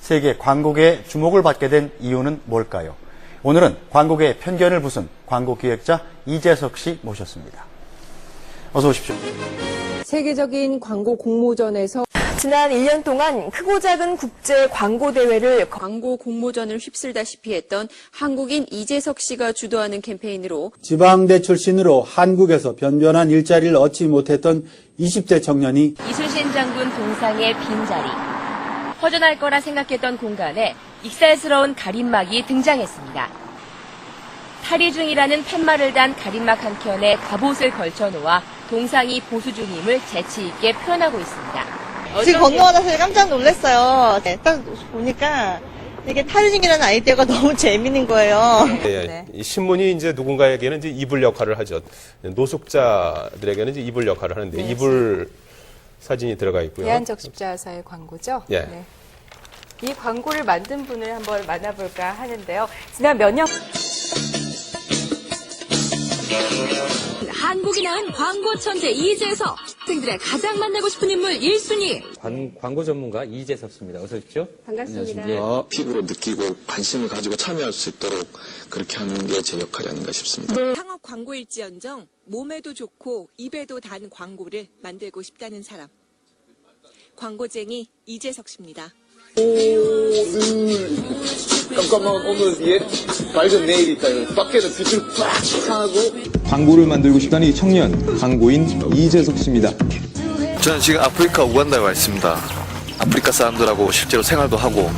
세계 광고계의 주목을 받게 된 이유는 뭘까요? 오늘은 광고계의 편견을 부순 광고기획자 이재석 씨 모셨습니다. 어서 오십시오. 세계적인 광고 공모전에서 지난 1년 동안 크고 작은 국제 광고 대회를 광고 공모전을 휩쓸다시피 했던 한국인 이재석 씨가 주도하는 캠페인으로 지방대 출신으로 한국에서 변변한 일자리를 얻지 못했던 20대 청년이 이순신 장군 동상의 빈자리, 허전할 거라 생각했던 공간에 익살스러운 가림막이 등장했습니다. 탈의 중이라는 팻말을 단 가림막 한 켠에 갑옷을 걸쳐놓아 동상이 보수 중임을 재치 있게 표현하고 있습니다. 지금 건너와서 깜짝 놀랐어요. 딱 보니까 이게 탈의 중이라는 아이디어가 너무 재밌는 거예요. 네. 이 신문이 이제 누군가에게는 이제 이불 역할을 하죠. 노숙자들에게는 이제 이불 역할을 하는데 네. 이불 사진이 들어가 있고요. 대한적 십자사의 광고죠. 예. 네. 이 광고를 만든 분을 한번 만나볼까 하는데요. 지난 몇 년 한국이 낳은 광고 천재 이재석. 학생들의 가장 만나고 싶은 인물 1순위. 광고 전문가 이재석 씨입니다. 어서 오십시오. 반갑습니다. 피부로 느끼고 관심을 가지고 참여할 수 있도록 그렇게 하는 게 제 역할이 아닌가 싶습니다. 상업 광고일지언정 몸에도 좋고 입에도 단 광고를 만들고 싶다는 사람. 광고쟁이 이재석 씨입니다. 잠깐만, 오늘 위에 밝은 내일이 있다. 밖에는 빛을 빡 하고. 광고를 만들고 싶다는 이 청년, 광고인 이재석 씨입니다. 저는 지금 아프리카 우간다에 와 있습니다. 아프리카 사람들하고 실제로 생활도 하고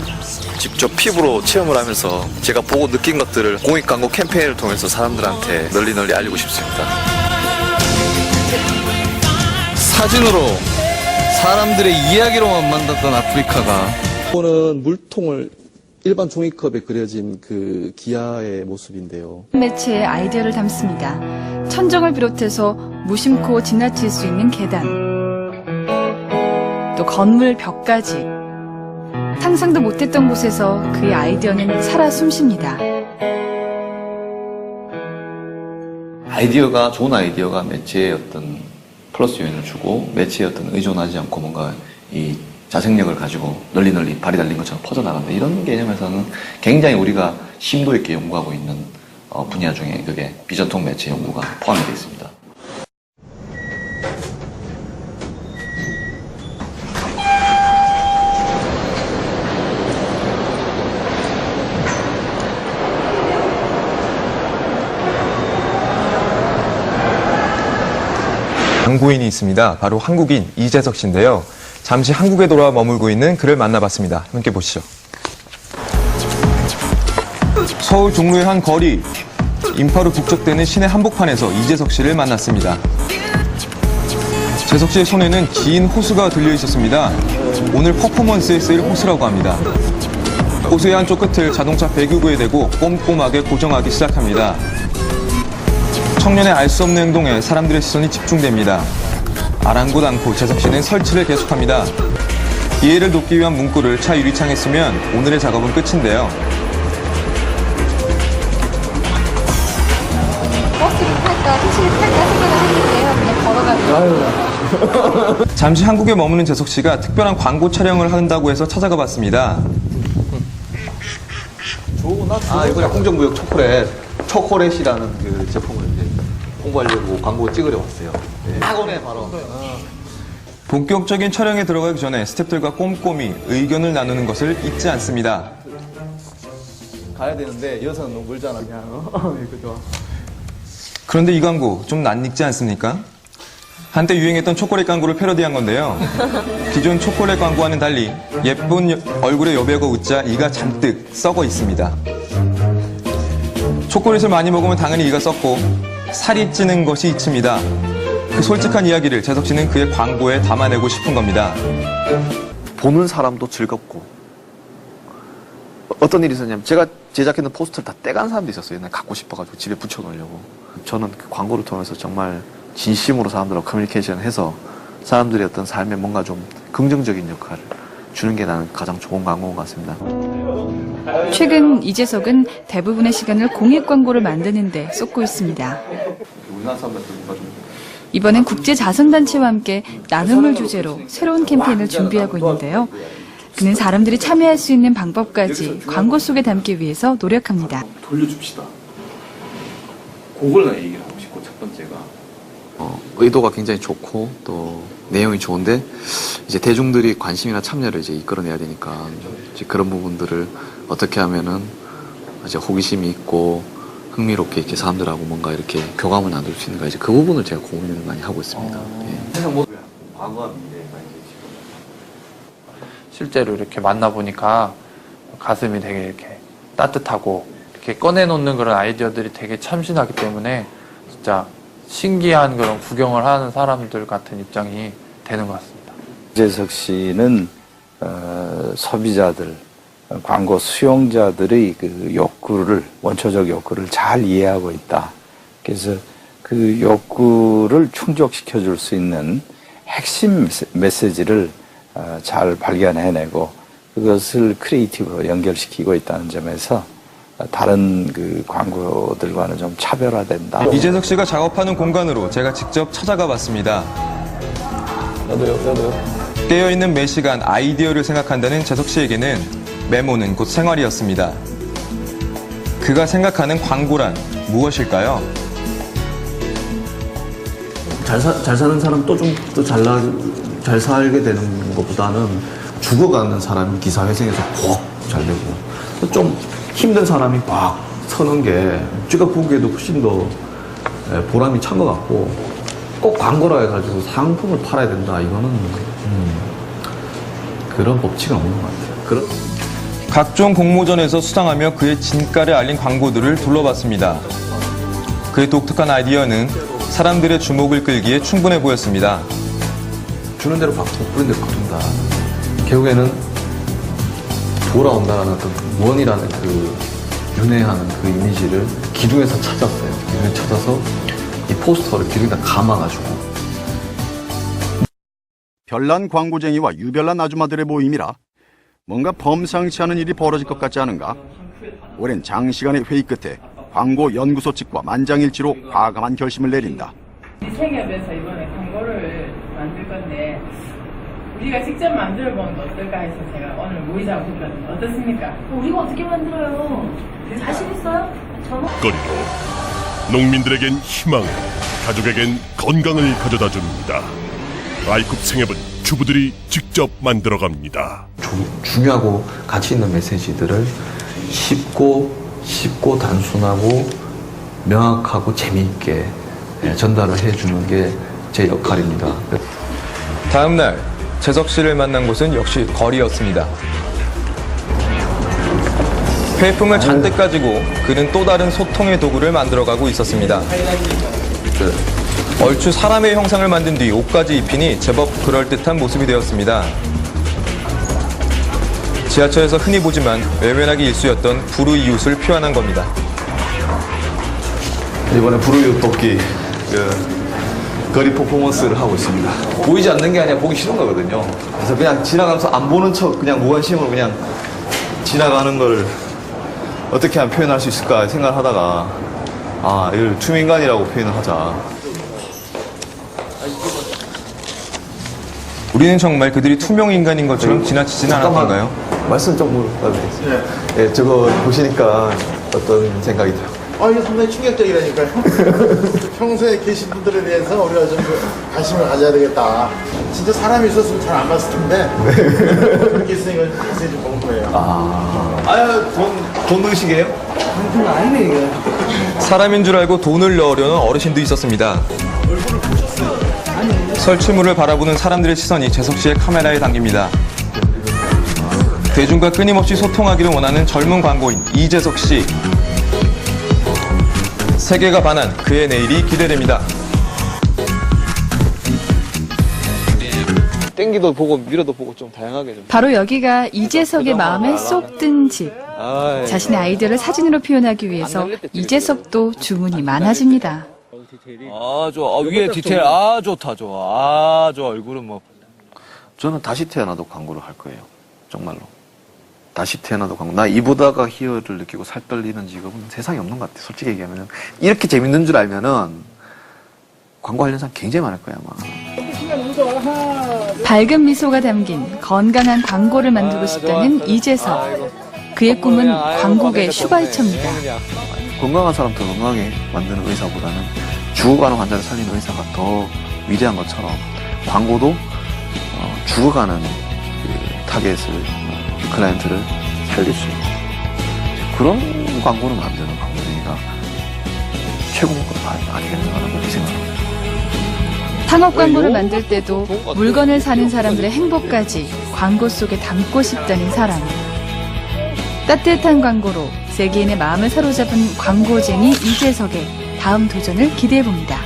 직접 피부로 체험을 하면서 제가 보고 느낀 것들을 공익 광고 캠페인을 통해서 사람들한테 널리 알리고 싶습니다. 사진으로 사람들의 이야기로만 만났던 아프리카가 이거는 물통을 일반 종이컵에 그려진 그 기아의 모습인데요. 매체의 아이디어를 담습니다. 천정을 비롯해서 무심코 지나칠 수 있는 계단, 또 건물 벽까지 상상도 못했던 곳에서 그의 아이디어는 살아 숨쉽니다. 아이디어가 좋은 아이디어가 매체에 어떤 플러스 요인을 주고 매체에 어떤 의존하지 않고 뭔가 이 자생력을 가지고 널리 발이 달린 것처럼 퍼져나간다. 이런 개념에서는 굉장히 우리가 심도 있게 연구하고 있는 분야 중에 그게 비전통 매체 연구가 포함이 되어 있습니다. 광고인이 있습니다. 바로 한국인 이재석 씨인데요. 잠시 한국에 돌아와 머물고 있는 그를 만나봤습니다. 함께 보시죠. 서울 종로의 한 거리, 인파로 북적대는 시내 한복판에서 이재석 씨를 만났습니다. 재석 씨의 손에는 긴 호수가 들려 있었습니다. 오늘 퍼포먼스에 쓰일 호수라고 합니다. 호수의 한쪽 끝을 자동차 배기구에 대고 꼼꼼하게 고정하기 시작합니다. 청년의 알 수 없는 행동에 사람들의 시선이 집중됩니다. 아랑곳 않고 재석 씨는 설치를 계속합니다. 이해를 돕기 위한 문구를 차 유리창에 쓰면 오늘의 작업은 끝인데요. 버스를 탈까 택시를 탈까 생각을 했는데요. 그냥 걸어가요. 잠시 한국에 머무는 재석 씨가 특별한 광고 촬영을 한다고 해서 찾아가 봤습니다. 이번에 홍정무역 초콜릿이라는 그 제품을 이제 홍보하려고 광고 찍으러 왔어요. 네. 딱 오네 바로. 본격적인 촬영에 들어가기 전에 스태프들과 꼼꼼히 의견을 나누는 것을 잊지 않습니다. 가야 되는데 여기서는 너무 멀잖아 그냥. 그죠? 그런데 이 광고 좀 낯익지 않습니까? 한때 유행했던 초콜릿 광고를 패러디한 건데요. 기존 초콜릿 광고와는 달리 예쁜 얼굴의 여배우가 웃자 이가 잔뜩 썩어 있습니다. 초콜릿을 많이 먹으면 당연히 이가 썩고 살이 찌는 것이 이치입니다. 그 솔직한 이야기를 재석 씨는 그의 광고에 담아내고 싶은 겁니다. 보는 사람도 즐겁고 어떤 일이 있었냐면 제가 제작했던 포스터를 다 떼간 사람도 있었어요. 난 갖고 싶어가지고 집에 붙여놓으려고. 저는 그 광고를 통해서 정말 진심으로 사람들하고 커뮤니케이션을 해서 사람들의 어떤 삶에 뭔가 좀 긍정적인 역할을 주는 게 나는 가장 좋은 광고인 것 같습니다. 최근 이재석은 대부분의 시간을 공익 광고를 만드는 데 쏟고 있습니다. 이번엔 국제자선단체와 함께 나눔을 주제로 새로운 캠페인을 준비하고 있는데요. 그는 사람들이 참여할 수 있는 방법까지 광고 속에 담기 위해서 노력합니다. 돌려줍시다. 그걸 나 얘기를 하고 싶고, 첫 번째가. 의도가 굉장히 좋고, 또 내용이 좋은데, 이제 대중들이 관심이나 참여를 이제 이끌어내야 되니까, 이제 그런 부분들을 어떻게 하면은 이제 호기심이 있고, 흥미롭게 이렇게 사람들하고 뭔가 이렇게 교감을 나눌 수 있는가, 이제 그 부분을 제가 고민을 많이 하고 있습니다. 세상 모든 과거와 미래가 이제 실제로 이렇게 만나보니까 가슴이 되게 이렇게 따뜻하고 이렇게 꺼내놓는 그런 아이디어들이 되게 참신하기 때문에 진짜 신기한 그런 구경을 하는 사람들 같은 입장이 되는 것 같습니다. 이재석 씨는 소비자들, 광고 수용자들의 그 욕구를, 원초적 욕구를 잘 이해하고 있다. 그래서 그 욕구를 충족시켜 줄 수 있는 핵심 메시지를 잘 발견해내고 그것을 크리에이티브로 연결시키고 있다는 점에서 다른 그 광고들과는 좀 차별화된다. 이재석 씨가 작업하는 공간으로 제가 직접 찾아가 봤습니다. 나도요. 깨어있는 매 시간 아이디어를 생각한다는 재석 씨에게는 메모는 곧 생활이었습니다. 그가 생각하는 광고란 무엇일까요? 잘 사는 사람 또 좀 더 잘 살게 되는 것보다는 죽어가는 사람이 기사회생에서 꼭 잘 되고, 또 좀 힘든 사람이 막 서는 게 제가 보기에도 훨씬 더 보람이 찬 것 같고, 꼭 광고라 해가지고 상품을 팔아야 된다, 이거는 그런 법칙은 없는 것 같아요. 각종 공모전에서 수상하며 그의 진가를 알린 광고들을 둘러봤습니다. 그의 독특한 아이디어는 사람들의 주목을 끌기에 충분해 보였습니다. 주는 대로 받고 뿌린 대로 거둔다. 결국에는 돌아온다라는 어떤 원이라는 그 윤회하는 그 이미지를 기둥에서 찾았어요. 기둥에 찾아서 이 포스터를 기둥에다 감아가지고. 별난 광고쟁이와 유별난 아줌마들의 모임이라 뭔가 범상치 않은 일이 벌어질 것 같지 않은가? 오랜 장시간의 회의 끝에 광고 연구소 측과 만장일치로 과감한 결심을 내린다. 생협에서 이번에 광고를 만들 건데 우리가 직접 만들어 보는 거 어떨까 해서 제가 오늘 모이자고 했거든요. 어떻습니까? 우리가 어떻게 만들어요? 자신 있어요? 먹거리로 농민들에겐 희망, 가족에겐 건강을 가져다 줍니다. 아이쿱 생협은 주부들이 직접 만들어갑니다. 중요하고 가치 있는 메시지들을 쉽고 단순하고 명확하고 재미있게 전달을 해주는 게 제 역할입니다. 다음 날 재석 씨를 만난 곳은 역시 거리였습니다. 회품을 잔뜩 가지고 그는 또 다른 소통의 도구를 만들어가고 있었습니다. 얼추 사람의 형상을 만든 뒤 옷까지 입히니 제법 그럴듯한 모습이 되었습니다. 지하철에서 흔히 보지만 외면하기 일쑤였던 불우이웃을 표현한 겁니다. 이번에 불우이웃 돕기 거리 퍼포먼스를 하고 있습니다. 보이지 않는 게 아니라 보기 싫은 거거든요. 그래서 그냥 지나가면서 안 보는 척 그냥 무관심으로 그냥 지나가는 걸 어떻게 하면 표현할 수 있을까 생각하다가 이걸 투명인간이라고 표현을 하자. 우리는 정말 그들이 투명인간인 것처럼 지나치지는 않았던가요? 말씀 좀 물어봐주세요. 네, 저거 보시니까 어떤 생각이 들어요? 이게 상당히 충격적이라니까요. 평소에 계신 분들에 대해서 우리가 좀 관심을 가져야 되겠다. 진짜 사람이 있었으면 잘 안 봤을 텐데. 그렇게 있으니까 메시지 본 거예요. 돈 넣으시게요? 그건 아니네, 이게. 사람인 줄 알고 돈을 넣으려는 어르신도 있었습니다. 설치물을 바라보는 사람들의 시선이 재석 씨의 카메라에 담깁니다. 대중과 끊임없이 소통하기를 원하는 젊은 광고인 이재석 씨. 세계가 반한 그의 내일이 기대됩니다. 땡기도 보고 밀어도 보고 좀 다양하게 좀. 바로 여기가 이재석의 마음에 쏙 든 집. 자신의 아이디어를 사진으로 표현하기 위해서 이재석도 주문이 많아집니다. 좋아. 위에 디테일 좋다. 좋아. 얼굴은 뭐. 저는 다시 태어나도 광고를 할 거예요. 정말로. 다시 태어나도 광고. 나 이보다가 희열을 느끼고 살 떨리는 직업은 세상에 없는 것 같아. 솔직히 얘기하면. 이렇게 재밌는 줄 알면은 광고 하려는 사람 굉장히 많을 거야, 아마. 하나, 둘. 밝은 미소가 담긴 건강한 광고를 만들고 싶다는 이재석. 그의 꿈은 광고계 슈바이처입니다. 건강한 사람 더 건강하게 만드는 의사보다는 죽어가는 환자를 살리는 의사가 더 위대한 것처럼 광고도 죽어가는 그 타겟을, 클라이언트를 살릴 수 있는 그런 광고를 만드는 광고쟁이가 최고인 것 아니겠는가 그렇게 생각합니다. 상업 광고를 만들 때도 물건을 사는 사람들의 행복까지 광고 속에 담고 싶다는 사람. 따뜻한 광고로 세계인의 마음을 사로잡은 광고쟁이 이재석의 다음 도전을 기대해봅니다.